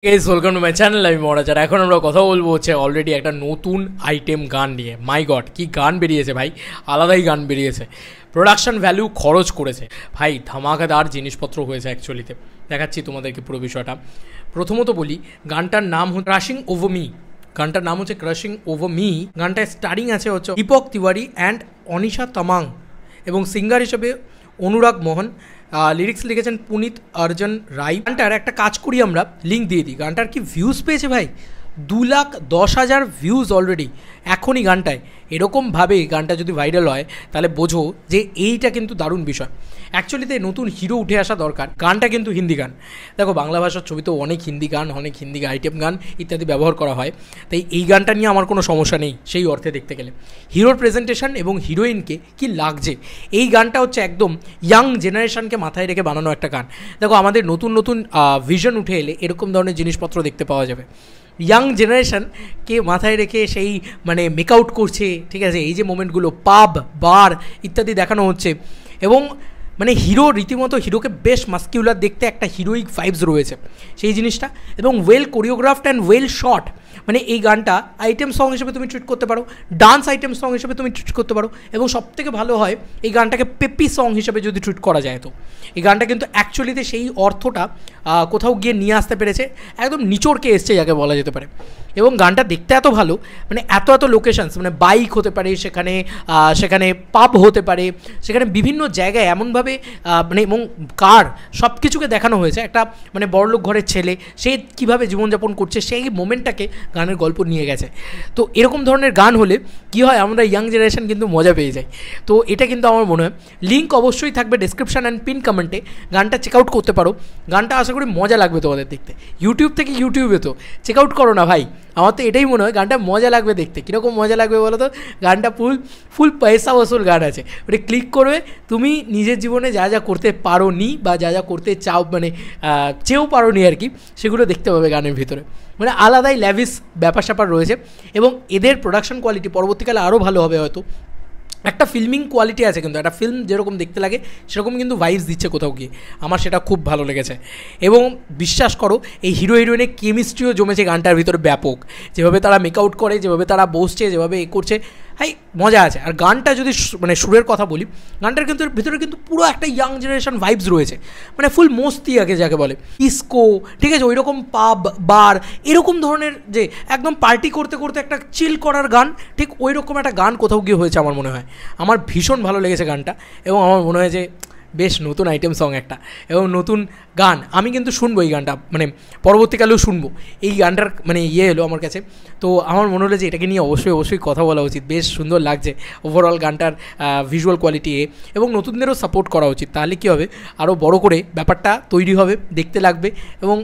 Guys welcome to my channel. আমি মহারাজ। এখন আমরা কথা বলবো হচ্ছে অলরেডি একটা নতুন আইটেম গান নিয়ে। মাই গড, কি গান বেরিয়েছে ভাই, আলাদাই গান বেরিয়েছে। প্রোডাকশন ভ্যালু খরচ করেছে ভাই, ধামাকাদার জিনিসপত্র হয়েছে অ্যাকচুয়ালিতে। দেখাচ্ছি তোমাদেরকে পুরো বিষয়টা। প্রথমত বলি, গানটার নাম হচ্ছে ক্রাশিং ওভার মি। গানটার নাম হচ্ছে ক্রাশিং ওভার মি। গানটায় স্টারিং আছে হচ্ছে দীপক তিওয়ারি অ্যান্ড অনিশা তামাং, এবং সিঙ্গার হিসেবে অনুরাগ মোহন। লিরিক্স লিখেছেন পুনিত অর্জন রায়। গানটার একটা কাজ করি, আমরা লিঙ্ক দিয়ে দিই। গানটার কি ভিউজ পেয়েছে ভাই, 2,10,000 ভিউজ অলরেডি এখনই গানটায়। এরকমভাবে গানটা যদি ভাইরাল হয় তাহলে বোঝো যে এইটা কিন্তু দারুণ বিষয়। অ্যাকচুয়ালিতে নতুন হিরো উঠে আসা দরকার। গানটা কিন্তু হিন্দি গান। দেখো, বাংলা ভাষার ছবিতেও অনেক হিন্দি গান, অনেক হিন্দি আইটেম গান ইত্যাদি ব্যবহার করা হয়। তাই এই গানটা নিয়ে আমার কোনো সমস্যা নেই সেই অর্থে দেখতে গেলে। হিরোর প্রেজেন্টেশন এবং হিরোইনকে কি লাগছে, এই গানটা হচ্ছে একদম ইয়াং জেনারেশনকে মাথায় রেখে বানানো একটা গান। দেখো, আমাদের নতুন নতুন ভিশন উঠে এলে এরকম ধরনের জিনিসপত্র দেখতে পাওয়া যাবে। ইয়াং জেনারেশনকে মাথায় রেখে সেই মানে মেকআউট করছে, ঠিক আছে, এই যে মোমেন্টগুলো পাব বার ইত্যাদি দেখানো হচ্ছে, এবং মানে হিরো রীতিমতো হিরোকে বেশ মাস্কিউলার দেখতে একটা হিরোইক ভাইবস রয়েছে সেই জিনিসটা, এবং ওয়েল কোরিওগ্রাফড অ্যান্ড ওয়েল শট। মানে এই গানটা আইটেম সং হিসেবে তুমি ট্রিট করতে পারো, ডান্স আইটেম সং হিসেবে তুমি ট্রিট করতে পারো, এবং সবথেকে ভালো হয় এই গানটাকে পেপি সং হিসেবে যদি ট্রিট করা যায়। তো এই গানটা কিন্তু অ্যাকচুয়ালিতে সেই অর্থটা কোথাও গিয়ে নিয়ে আসতে পেরেছে, একদম নিচড়কে এসছে যাকে বলা যেতে পারে। এবং গানটা দেখতে এত ভালো, মানে এত লোকেশনস, মানে বাইক হতে পারে সেখানে, সেখানে পাব হতে পারে, সেখানে বিভিন্ন জায়গায় এমনভাবে মানে এবং কার সব কিছুকে দেখানো হয়েছে। একটা মানে বড়লোক ঘরের ছেলে, সে কীভাবে জীবনযাপন করছে সেই মোমেন্টটাকে গানের গল্প নিয়ে গেছে। তো এরকম ধরনের গান হলে কী হয়, আমরা ইয়াং জেনারেশন কিন্তু মজা পেয়ে যাই। তো এটা কিন্তু আমার মনে হয়, লিঙ্ক অবশ্যই থাকবে ডিসক্রিপশান অ্যান্ড পিন কমেন্টে, গানটা চেক আউট করতে পারো। গানটা আশা করি মজা লাগবে তোমাদের দেখতে। ইউটিউব থেকে ইউটিউবে তো চেক আউট করো না ভাই, আমার তো এটাই মনে হয় গানটা মজা লাগবে দেখতে। কীরকম মজা লাগবে বলো তো, গানটা ফুল পয়সা ওসুল গান আছে। ওটা ক্লিক করবে, তুমি নিজের জীবনে যা যা করতে পারো নি বা যা যা করতে চাও, মানে চেয়েও পারো নি আর কি, সেগুলো দেখতে পাবে গানের ভিতরে। মানে আলাদাই ল্যাভিস ব্যাপার স্যাপার রয়েছে, এবং এদের প্রোডাকশন কোয়ালিটি পরবর্তীকালে আরও ভালো হবে হয়তো। একটা ফিল্মিং কোয়ালিটি আছে, কিন্তু একটা ফিল্ম যেরকম দেখতে লাগে সেরকম কিন্তু ভাইবস দিচ্ছে কোথাও গিয়ে। আমার সেটা খুব ভালো লেগেছে, এবং বিশ্বাস করো এই হিরো হিরোইনের কেমিস্ট্রিও জমেছে গানটার ভিতরে ব্যাপক। যেভাবে তারা মেকআউট করে, যেভাবে তারা বসছে, যেভাবে করছে, হাই মজা আছে। আর গানটা যদি মানে সুরের কথা বলি, গানটার কিন্তু ভিতরে কিন্তু পুরো একটা ইয়াং জেনারেশন ভাইবস রয়েছে, মানে ফুল মস্তি আগে যাকে বলে, ইস্কো, ঠিক আছে, ওই রকম পাব বার এরকম ধরনের, যে একদম পার্টি করতে করতে একটা চিল করার গান, ঠিক ওই রকম একটা গান কোথাও গিয়ে হয়েছে আমার মনে হয়। আমার ভীষণ ভালো লেগেছে গানটা, এবং আমার মনে হয় যে বেশ নতুন আইটেম সং একটা, এবং নতুন গান। আমি কিন্তু শুনবো এই গানটা, মানে পরবর্তীকালেও শুনবো এই গানটার, মানে এলো আমার কাছে। তো আমার মনে হলো যে এটাকে নিয়ে অবশ্যই কথা বলা উচিত। বেশ সুন্দর লাগছে ওভারঅল গানটার ভিজুয়াল কোয়ালিটি, এবং নতুনদেরও সাপোর্ট করা উচিত। তাহলে কী হবে, আরও বড় করে ব্যাপারটা তৈরি হবে, দেখতে লাগবে, এবং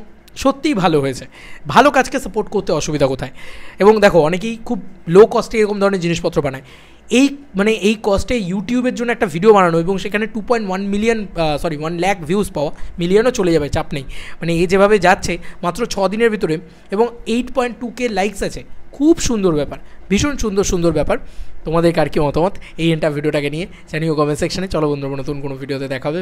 সত্যিই ভালো হয়েছে। ভালো কাজকে সাপোর্ট করতে অসুবিধা কোথায়। এবং দেখো, অনেকেই খুব লো কস্টে এরকম ধরনের জিনিসপত্র বানায়। এই কস্টে ইউটিউবের জন্য একটা ভিডিও বানানো, এবং সেখানে 1 লাখ ভিউজ পাওয়া, মিলিয়নও চলে যাবে, চাপ নেই। মানে এই যেভাবে যাচ্ছে মাত্র 6 দিনের ভিতরে, এবং 8.2K লাইকস আছে, খুব সুন্দর ব্যাপার, ভীষণ সুন্দর ব্যাপার। তোমাদের কার কি মতামত এই ভিডিওটাকে নিয়ে জানিও কমেন্ট সেকশনে। চলো বন্ধুরা, নতুন কোনো ভিডিওতে দেখা হবে।